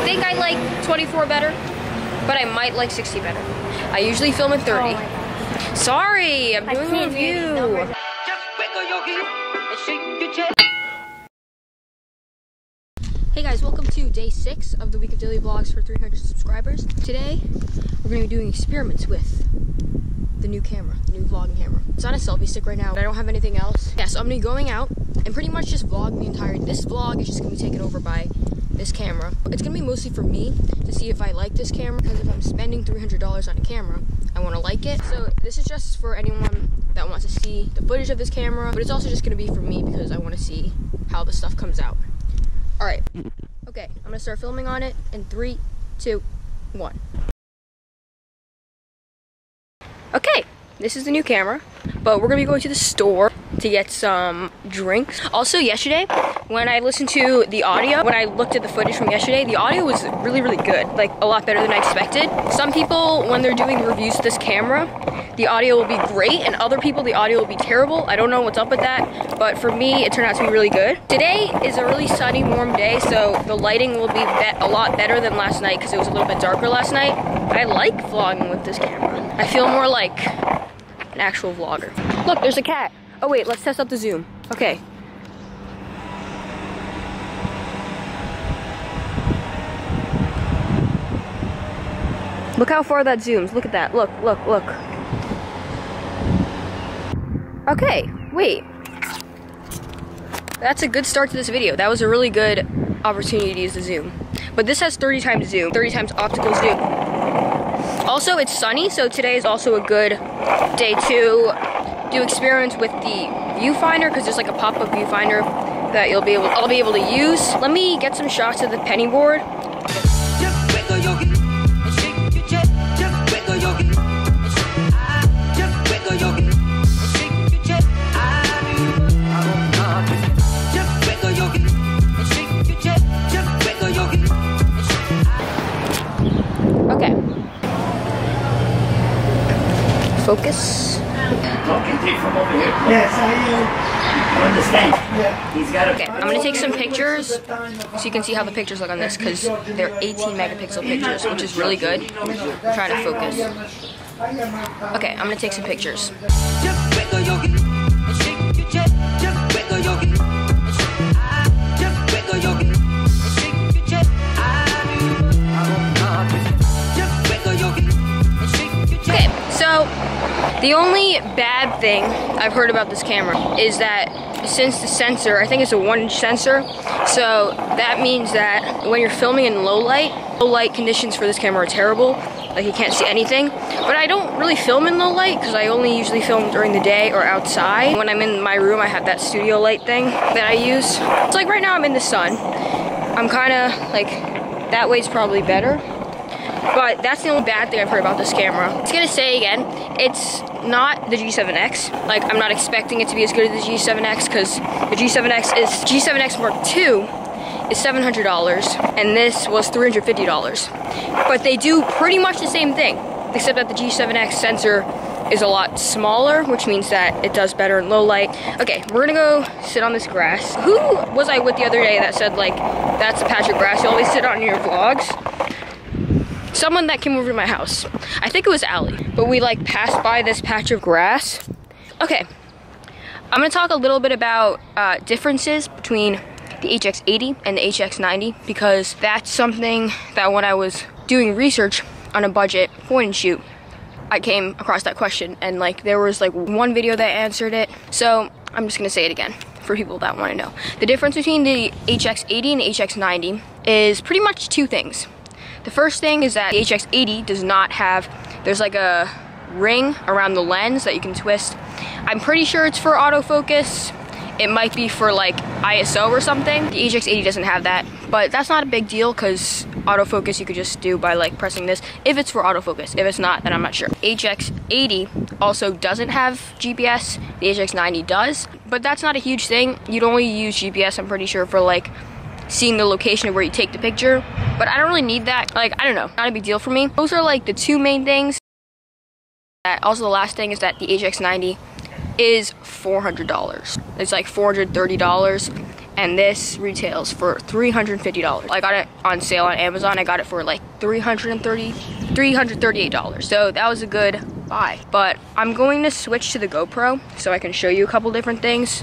think I like 24 better, but I might like 60 better. I usually film at 30. Oh, sorry, I'm doing a review. Hey guys, welcome to day 6 of the week of daily vlogs for 300 subscribers. Today, we're going to be doing experiments with the new camera, the new vlogging camera. It's on a selfie stick right now, but I don't have anything else. Yeah, so I'm going to be going out and pretty much just vlog the entire, this vlog is just going to be taken over by this camera. It's going to be mostly for me to see if I like this camera, because if I'm spending $300 on a camera, I want to like it. So this is just for anyone that wants to see the footage of this camera, but it's also just going to be for me because I want to see how the stuff comes out. All right, okay, I'm gonna start filming on it in 3, 2, 1. Okay, this is the new camera, but we're gonna be going to the store to get some drinks. Also, yesterday, when I listened to the audio, when I looked at the footage from yesterday, the audio was really, really good, like a lot better than I expected. Some people, when they're doing reviews of this camera, the audio will be great, and other people, the audio will be terrible. I don't know what's up with that, but for me, it turned out to be really good. Today is a really sunny, warm day, so the lighting will be a lot better than last night because it was a little bit darker last night. I like vlogging with this camera. I feel more like an actual vlogger. Look, there's a cat. Oh wait, let's test out the zoom. Okay. Look how far that zooms. Look at that. Look, look, look. Okay, wait. That's a good start to this video. That was a really good opportunity to use the zoom. But this has 30 times zoom, 30 times optical zoom. Also, it's sunny, so today is also a good day to do experiments with the viewfinder, because there's like a pop-up viewfinder that I'll be able to use. Let me get some shots of the penny board. Okay. Focus. Yes, I understand. Yeah. He's got Okay, I'm gonna take some pictures so you can see how the pictures look on this, because they're 18 megapixel pictures, which is really good. I'm trying to focus. Okay, I'm gonna take some pictures. Okay, so the only bad thing I've heard about this camera is that since the sensor, I think it's a 1-inch sensor, so that means that when you're filming in low light conditions for this camera are terrible, like you can't see anything. But I don't really film in low light because I only usually film during the day or outside. When I'm in my room, I have that studio light thing that I use. It's like right now I'm in the sun. I'm kind of like, that way's probably better. But that's the only bad thing I've heard about this camera. I was gonna say again, it's not the G7X. Like, I'm not expecting it to be as good as the G7X, because the G7X Mark II is $700, and this was $350. But they do pretty much the same thing, except that the G7X sensor is a lot smaller, which means that it does better in low light. Okay, we're gonna go sit on this grass. Who was I with the other day that said, like, that's a patch of grass you always sit on in your vlogs? Someone that came over to my house. I think it was Allie, but we like passed by this patch of grass. Okay, I'm gonna talk a little bit about differences between the HX80 and the HX90, because that's something that when I was doing research on a budget point and shoot, I came across that question, and like there was like one video that answered it. So I'm just gonna say it again for people that wanna know. The difference between the HX80 and the HX90 is pretty much 2 things. The first thing is that the HX80 does not have, there's like a ring around the lens that you can twist. I'm pretty sure it's for autofocus. It might be for like ISO or something. The HX80 doesn't have that, but that's not a big deal because autofocus you could just do by like pressing this if it's for autofocus. If it's not, then I'm not sure. HX80 also doesn't have GPS. The HX90 does, but that's not a huge thing. You'd only use GPS, I'm pretty sure, for like seeing the location of where you take the picture, but I don't really need that. Like, I don't know, not a big deal for me. Those are like the 2 main things. Also, the last thing is that the HX90 is $400. It's like $430, and this retails for $350. I got it on sale on Amazon. I got it for like $338. So that was a good buy. But I'm going to switch to the GoPro so I can show you a couple different things.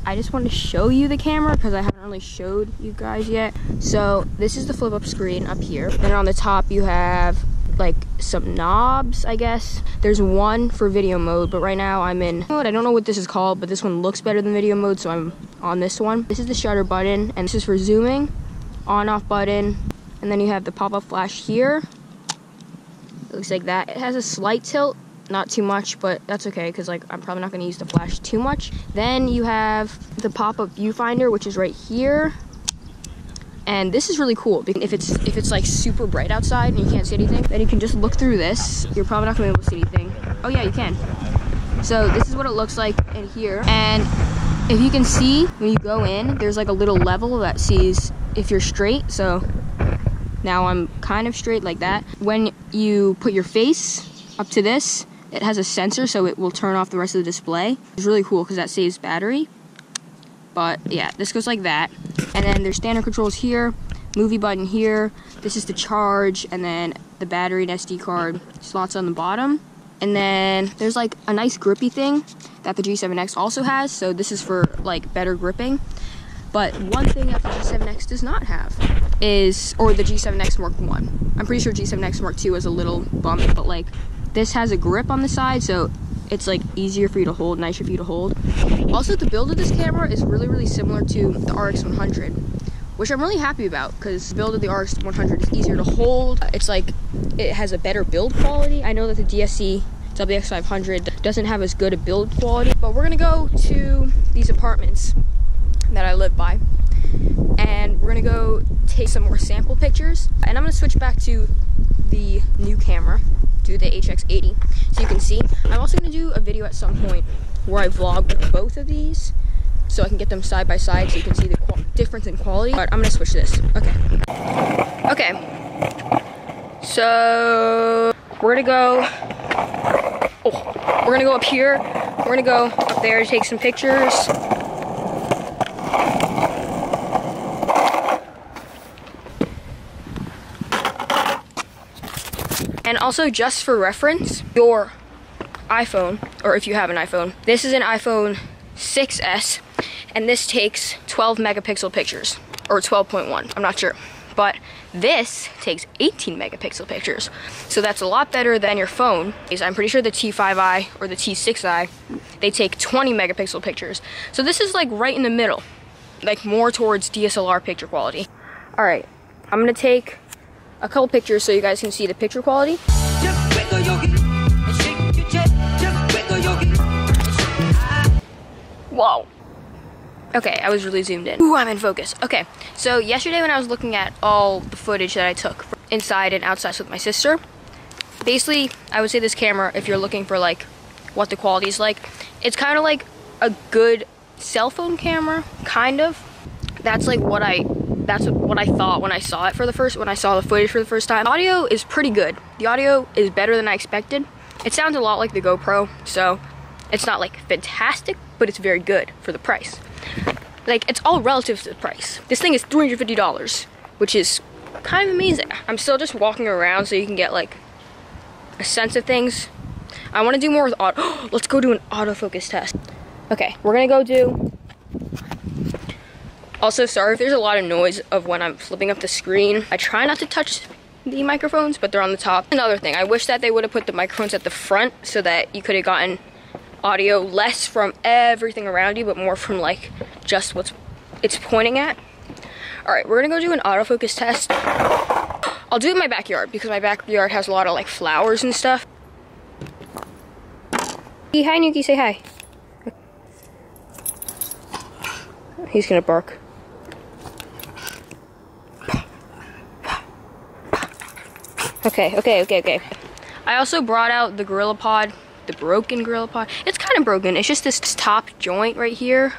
I just wanted to show you the camera because I haven't really showed you guys yet. So this is the flip up screen up here. Then on the top you have like some knobs, I guess. There's one for video mode, but right now I'm in mode. I don't know what this is called, but this one looks better than video mode, so I'm on this one. This is the shutter button, and this is for zooming, on off button, and then you have the pop-up flash here. It looks like that. It has a slight tilt, not too much, but that's okay because like I'm probably not going to use the flash too much. Then you have the pop-up viewfinder, which is right here. And this is really cool because if it's like super bright outside and you can't see anything, then you can just look through this. You're probably not gonna be able to see anything. Oh yeah, you can. So this is what it looks like in here. And if you can see, when you go in, there's like a little level that sees if you're straight. So now I'm kind of straight like that. When you put your face up to this, it has a sensor, so it will turn off the rest of the display. It's really cool because that saves battery. But yeah, this goes like that. And then there's standard controls here, movie button here. This is the charge, and then the battery and SD card slots on the bottom. And then there's like a nice grippy thing that the G7X also has. So this is for like better gripping. But one thing that the G7X does not have is, or the G7X Mark 1. I'm pretty sure G7X Mark 2 is a little bump, but like this has a grip on the side, so it's like easier for you to hold, nicer for you to hold. Also, the build of this camera is really similar to the RX100, which I'm really happy about because the build of the RX100 is easier to hold. It's like, it has a better build quality. I know that the Dsc-Hx80 doesn't have as good a build quality, but we're gonna go to these apartments that I live by, and we're gonna go take some more sample pictures, and I'm gonna switch back to the new camera, to the HX80, so you can see. I'm also going to do a video at some point where I vlog with both of these so I can get them side by side so you can see the difference in quality. But I'm going to switch this. Okay, so we're going to go, we're going to go up here, we're going to go up there to take some pictures. And also, just for reference, your iPhone, or if you have an iPhone, this is an iPhone 6S, and this takes 12 megapixel pictures, or 12.1, I'm not sure. But this takes 18 megapixel pictures. So that's a lot better than your phone. I'm pretty sure the T5i or the T6i, they take 20 megapixel pictures. So this is like right in the middle, like more towards DSLR picture quality. All right, I'm gonna take a couple pictures so you guys can see the picture quality. Whoa. Okay, I was really zoomed in. Ooh, I'm in focus. Okay, so yesterday when I was looking at all the footage that I took inside and outside with my sister, basically, I would say this camera, if you're looking for like what the quality is like, it's kind of like a good cell phone camera, kind of. That's what I thought when I saw it when I saw the footage for the first time. Audio is pretty good. The audio is better than I expected. It sounds a lot like the GoPro, so it's not like fantastic, but it's very good for the price. Like, it's all relative to the price. This thing is $350, which is kind of amazing. I'm still just walking around so you can get like a sense of things. I want to do more with auto. Let's go do an autofocus test. Okay, we're gonna go do. Also, sorry if there's a lot of noise of when I'm flipping up the screen. I try not to touch the microphones, but they're on the top. Another thing, I wish that they would have put the microphones at the front so that you could have gotten audio less from everything around you, but more from like just what it's pointing at. All right, we're gonna go do an autofocus test. I'll do it in my backyard because my backyard has a lot of like flowers and stuff. Hey, hi Nuki, say hi. He's gonna bark. Okay. I also brought out the Gorilla Pod, the broken Gorilla Pod. It's kind of broken. It's just this top joint right here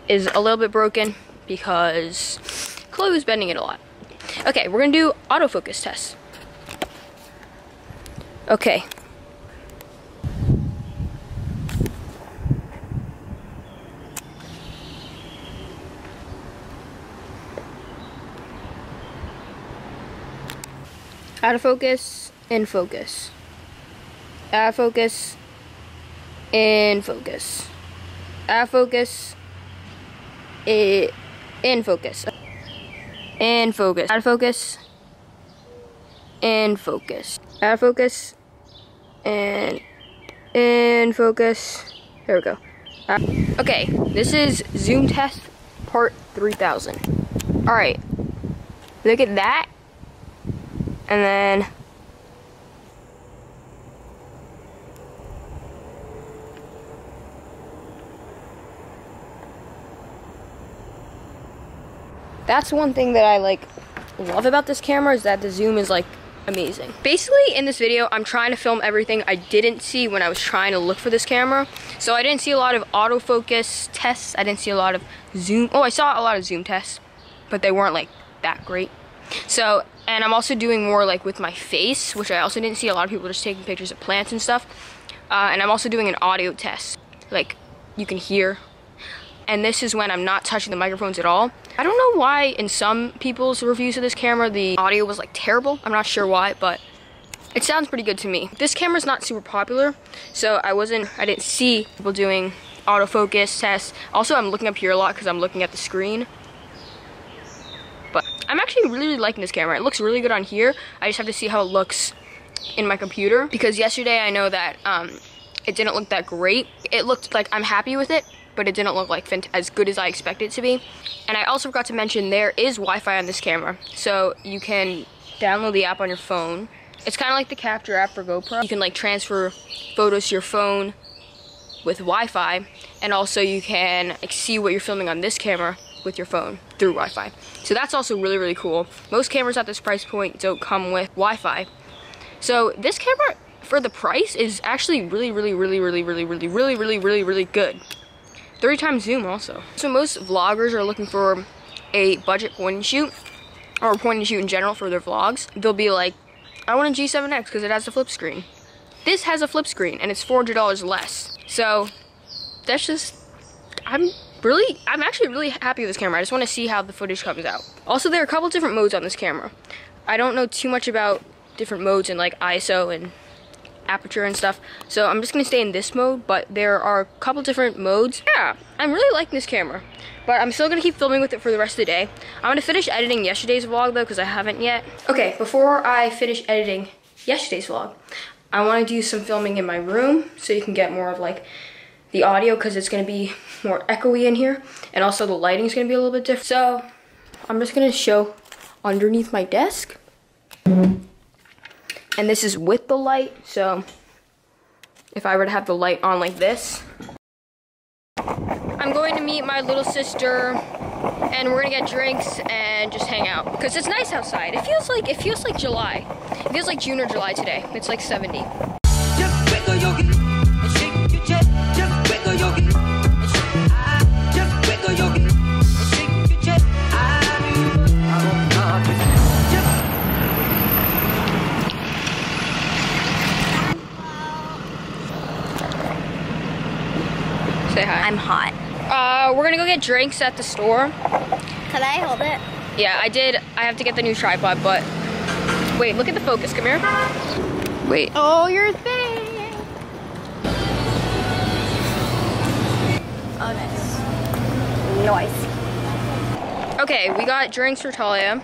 is a little bit broken because Chloe was bending it a lot. Okay, we're gonna do autofocus tests. Okay. Autofocus, in focus. Autofocus, in focus. Autofocus, in focus. In focus. Autofocus, in focus. Autofocus, and in focus. There we go. Okay, this is zoom test part 3000. Alright, look at that. And then that's one thing that I love about this camera, is that the zoom is amazing. Basically, in this video, I'm trying to film everything I didn't see when I was trying to look for this camera. So I didn't see a lot of autofocus tests. I didn't see a lot of zoom. Oh, I saw a lot of zoom tests, but they weren't that great. So, and I'm also doing more with my face, which I also didn't see. A lot of people just taking pictures of plants and stuff. And I'm also doing an audio test, you can hear. And this is when I'm not touching the microphones at all. I don't know why in some people's reviews of this camera the audio was terrible. I'm not sure why, but it sounds pretty good to me. This camera's not super popular, so I didn't see people doing autofocus tests. Also, I'm looking up here a lot because I'm looking at the screen. But I'm actually really liking this camera. It looks really good on here. I just have to see how it looks in my computer, because yesterday I know that it didn't look that great. It looked like I'm happy with it, but it didn't look as good as I expected it to be. And I also forgot to mention there is Wi-Fi on this camera, so you can download the app on your phone. It's kind of like the Capture app for GoPro. You can transfer photos to your phone with Wi-Fi, and also you can see what you're filming on this camera with your phone through Wi-Fi. So that's also really, really cool. Most cameras at this price point don't come with Wi-Fi. So this camera, for the price, is actually really, really, really, really, really, really, really, really, really, really good. 30 times zoom also. So most vloggers are looking for a budget point and shoot, or point and shoot in general for their vlogs. They'll be like, I want a G7X because it has a flip screen. This has a flip screen and it's $400 less. So that's just, I'm actually really happy with this camera. I just want to see how the footage comes out. Also, there are a couple different modes on this camera. I don't know too much about different modes in ISO and aperture and stuff, so I'm just gonna stay in this mode, but there are a couple different modes. Yeah, I'm really liking this camera, but I'm still gonna keep filming with it for the rest of the day. I'm gonna finish editing yesterday's vlog though, because I haven't yet. Okay, before I finish editing yesterday's vlog, I want to do some filming in my room so you can get more of the audio, because it's gonna be more echoey in here, and also the lighting's gonna be a little bit different. So I'm just gonna show underneath my desk. And this is with the light, so if I were to have the light on like this. I'm going to meet my little sister, and we're gonna get drinks and just hang out, because it's nice outside. It feels like July. It feels like June or July today. It's 70. Say hi. I'm hot. We're gonna go get drinks at the store. Can I hold it? Yeah, I have to get the new tripod, but wait, look at the focus. Come here. Wait. Oh, your thing. Oh, nice. Okay, we got drinks for Talia.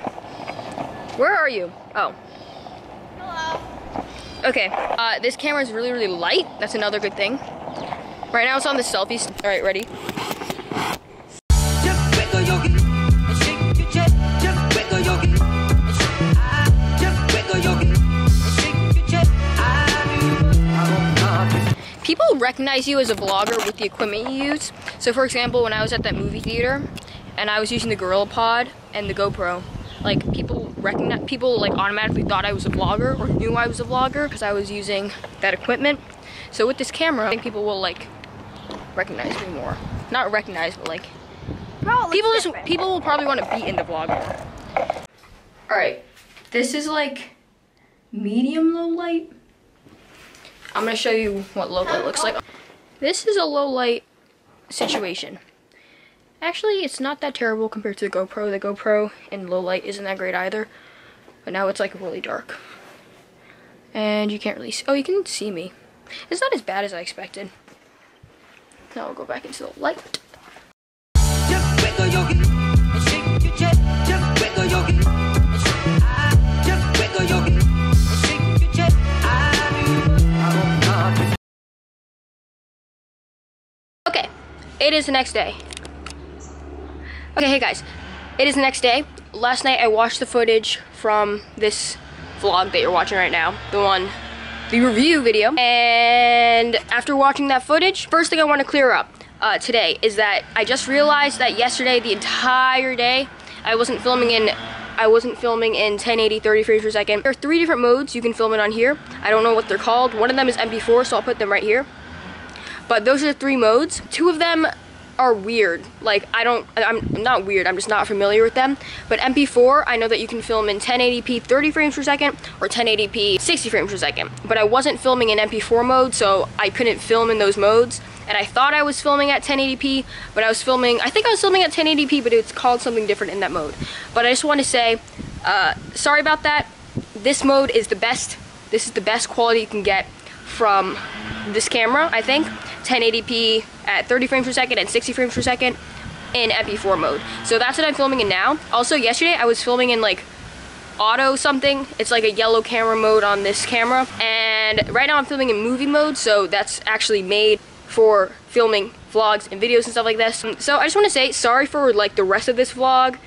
Where are you? Oh. Hello. Okay, this camera is really, really light. That's another good thing. Right now it's on the selfies. All right, ready? People recognize you as a vlogger with the equipment you use. So for example, when I was at that movie theater and I was using the GorillaPod and the GoPro, people automatically thought I was a vlogger or knew I was a vlogger because I was using that equipment. So with this camera, I think people will recognize me more. Not recognize, but people will probably want to be into vlogging. All right, this is medium low light. I'm gonna show you what low light looks like. This is a low light situation. Actually, it's not that terrible compared to the GoPro. The GoPro in low light isn't that great either, but now it's really dark. And you can't really see, oh, you can see me. It's not as bad as I expected. Now we'll go back into the light. Just wiggle your hip and shake your chest. Just wiggle your hip and shake. Just wiggle your hip and shake your chest. Okay, it is the next day. Okay, hey guys, it is the next day. Last night I watched the footage from this vlog that you're watching right now, the review video, and after watching that footage, first thing I want to clear up today is that I just realized that yesterday, the entire day, I wasn't filming in 1080 30 frames per second. There are 3 different modes you can film it on here. I don't know what they're called. One of them is MP4, so I'll put them right here. But those are the 3 modes. 2 of them are weird. Like, I'm not weird, I'm just not familiar with them. But MP4, I know that you can film in 1080p 30 frames per second or 1080p 60 frames per second. But I wasn't filming in MP4 mode, so I couldn't film in those modes. And I thought I was filming at 1080p, but I think I was filming at 1080p, but it's called something different in that mode. But I just want to say, sorry about that. This mode is the best. This is the best quality you can get from this camera, I think. 1080p at 30 frames per second and 60 frames per second in MP4 mode. So that's what I'm filming in now. Also, yesterday I was filming in like auto something. It's like a yellow camera mode on this camera. And right now I'm filming in movie mode, so that's actually made for filming vlogs and videos and stuff like this. So I just want to say sorry for like the rest of this vlog.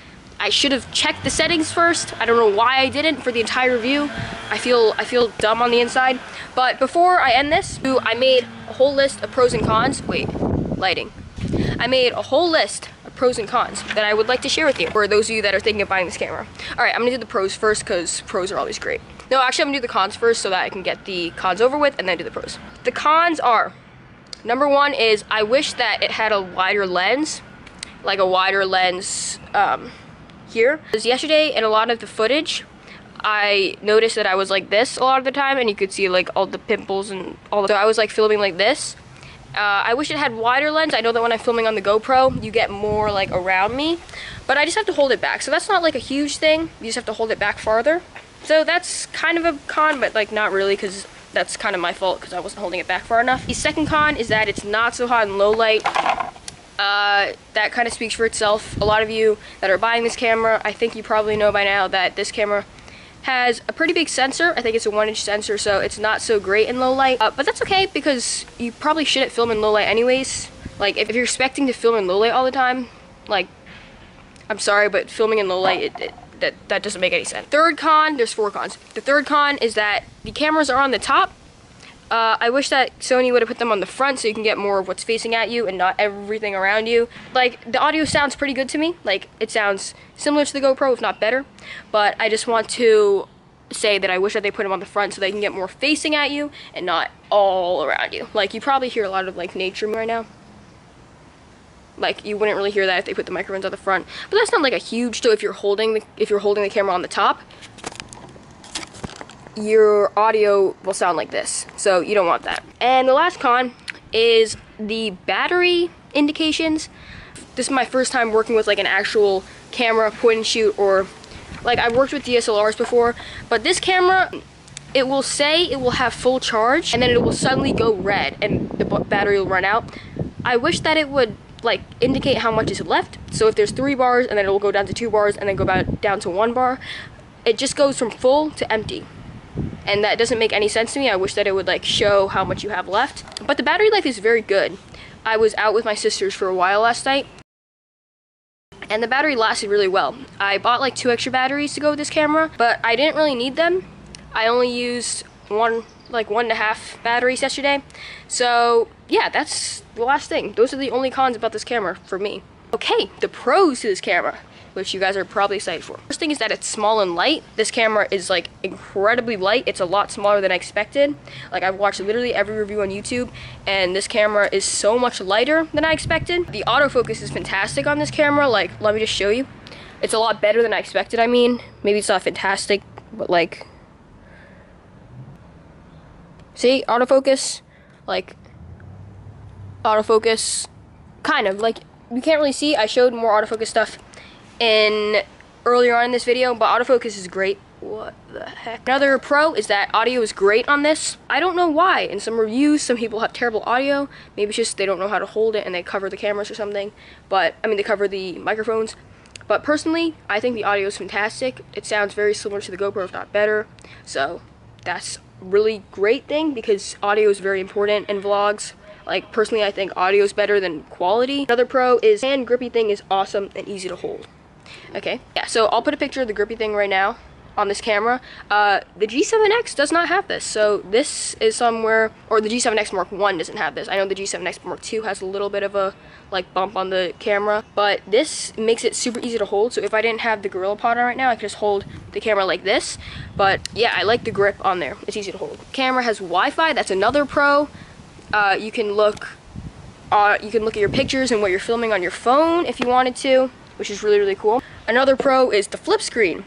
I should have checked the settings first. I don't know why I didn't for the entire review. I feel dumb on the inside. But before I end this, I made a whole list of pros and cons. Wait, lighting. I made a whole list of pros and cons that I would like to share with you for those of you that are thinking of buying this camera. All right, I'm gonna do the pros first because pros are always great. No, actually I'm gonna do the cons first so that I can get the cons over with and then do the pros. The cons are, number 1 is I wish that it had a wider lens, like a wider lens here. Because yesterday in a lot of the footage, I noticed that I was like this a lot of the time, and you could see like all the pimples and all. So I was like filming like this. I wish it had wider lens. I know that when I'm filming on the GoPro, you get more like around me, but I just have to hold it back. So that's not like a huge thing. You just have to hold it back farther. So that's kind of a con, but like not really, because that's kind of my fault because I wasn't holding it back far enough. The second con is that it's not so hot in low light. That kind of speaks for itself. A lot of you that are buying this camera, I think you probably know by now that this camera has a pretty big sensor. I think it's a 1-inch sensor, so it's not so great in low light. But that's okay because you probably shouldn't film in low light anyways. Like, if you're expecting to film in low light all the time, like, I'm sorry, but filming in low light, that doesn't make any sense. Third con, there's 4 cons. The third con is that the cameras are on the top. I wish that Sony would have put them on the front so you can get more of what's facing at you and not everything around you. Like, the audio sounds pretty good to me. Like, it sounds similar to the GoPro, if not better. But I just want to say that I wish that they put them on the front so they can get more facing at you and not all around you. Like, you probably hear a lot of, like, nature right now. Like, you wouldn't really hear that if they put the microphones on the front. But that's not, like, a huge deal if you're holding the camera on the top. Your audio will sound like this, so you don't want that. And the last con is the battery indications. This is my first time working with like an actual camera, point and shoot, or like I've worked with DSLRs before, but this camera, it will say it will have full charge and then it will suddenly go red and the battery will run out. I wish that it would like indicate how much is left. So if there's 3 bars and then it will go down to 2 bars and then go back down to 1 bar, it just goes from full to empty. And that doesn't make any sense to me. I wish that it would like show how much you have left. But the battery life is very good. I was out with my sisters for a while last night, and the battery lasted really well. I bought like 2 extra batteries to go with this camera, but I didn't really need them. I only used 1.5 batteries yesterday. So yeah, that's the last thing. Those are the only cons about this camera for me. Okay, the pros to this camera, which you guys are probably excited for. First thing is that it's small and light. This camera is like incredibly light. It's a lot smaller than I expected. Like, I've watched literally every review on YouTube, and this camera is so much lighter than I expected. The autofocus is fantastic on this camera. Like, let me just show you. It's a lot better than I expected. I mean, maybe it's not fantastic, but like, see, autofocus, like, autofocus, kind of, like, you can't really see. I showed more autofocus stuff earlier on in this video, but autofocus is great. what the heck. Another pro is that audio is great on this. I don't know why. In some reviews, some people have terrible audio. Maybe it's just they don't know how to hold it and they cover the cameras or something. But, I mean, they cover the microphones. But personally, I think the audio is fantastic. It sounds very similar to the GoPro, if not better. So, that's a really great thing because audio is very important in vlogs. Like, personally, I think audio is better than quality. Another pro is hand grippy thing is awesome and easy to hold. Okay, yeah, so I'll put a picture of the grippy thing right now on this camera. The G7X does not have this, so this is somewhere, or the G7X Mark 1 doesn't have this. I know the G7X Mark 2 has a little bit of a like bump on the camera, but this makes it super easy to hold. So if I didn't have the Gorilla Pod on right now, I could just hold the camera like this. But yeah, I like the grip on there. It's easy to hold. Camera has Wi-Fi. That's another pro. You can look at your pictures and what you're filming on your phone if you wanted to, which is really, really cool. Another pro is the flip screen.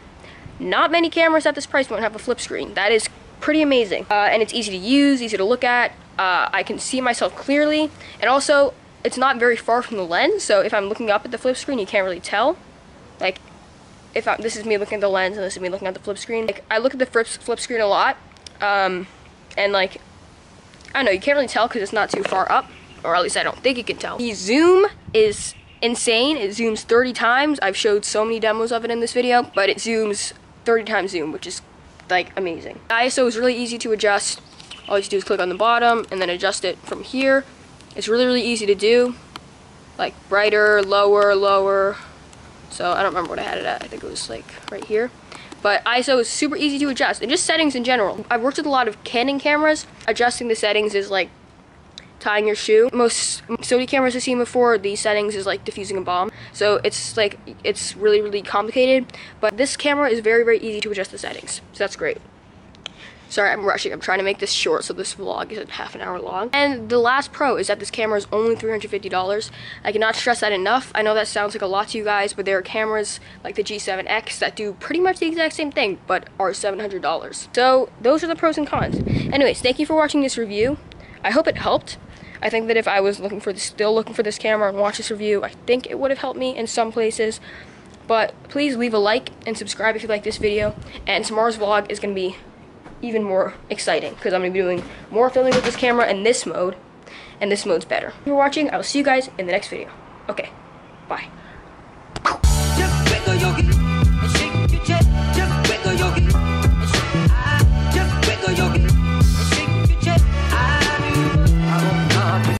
Not many cameras at this price point have a flip screen. That is pretty amazing. And it's easy to use, easy to look at. I can see myself clearly. And also, it's not very far from the lens, so if I'm looking up at the flip screen, you can't really tell. Like, this is me looking at the lens and this is me looking at the flip screen. Like, I look at the flip screen a lot, and like, I don't know, you can't really tell because it's not too far up, or at least I don't think you can tell. The zoom is insane. It zooms 30 times. I've showed so many demos of it in this video, but it zooms 30 times zoom, which is like amazing. ISO is really easy to adjust. All you have to do is click on the bottom and then adjust it from here. It's really, really easy to do. Like brighter, lower, lower. So I don't remember what I had it at. I think it was like right here. But ISO is super easy to adjust, and just settings in general. I've worked with a lot of Canon cameras. Adjusting the settings is like tying your shoe. Most Sony cameras I've seen before, the settings is like diffusing a bomb. So it's like, it's really, really complicated. But this camera is very, very easy to adjust the settings. So that's great. Sorry, I'm rushing. I'm trying to make this short so this vlog isn't half an hour long. And the last pro is that this camera is only $350. I cannot stress that enough. I know that sounds like a lot to you guys, but there are cameras like the G7X that do pretty much the exact same thing, but are $700. So those are the pros and cons. Anyways, thank you for watching this review. I hope it helped. I think that if I was still looking for this camera and watch this review, I think it would have helped me in some places. But please leave a like and subscribe if you like this video. And tomorrow's vlog is going to be even more exciting because I'm going to be doing more filming with this camera in this mode, and this mode's better. Thank you for watching. I will see you guys in the next video. Okay, bye.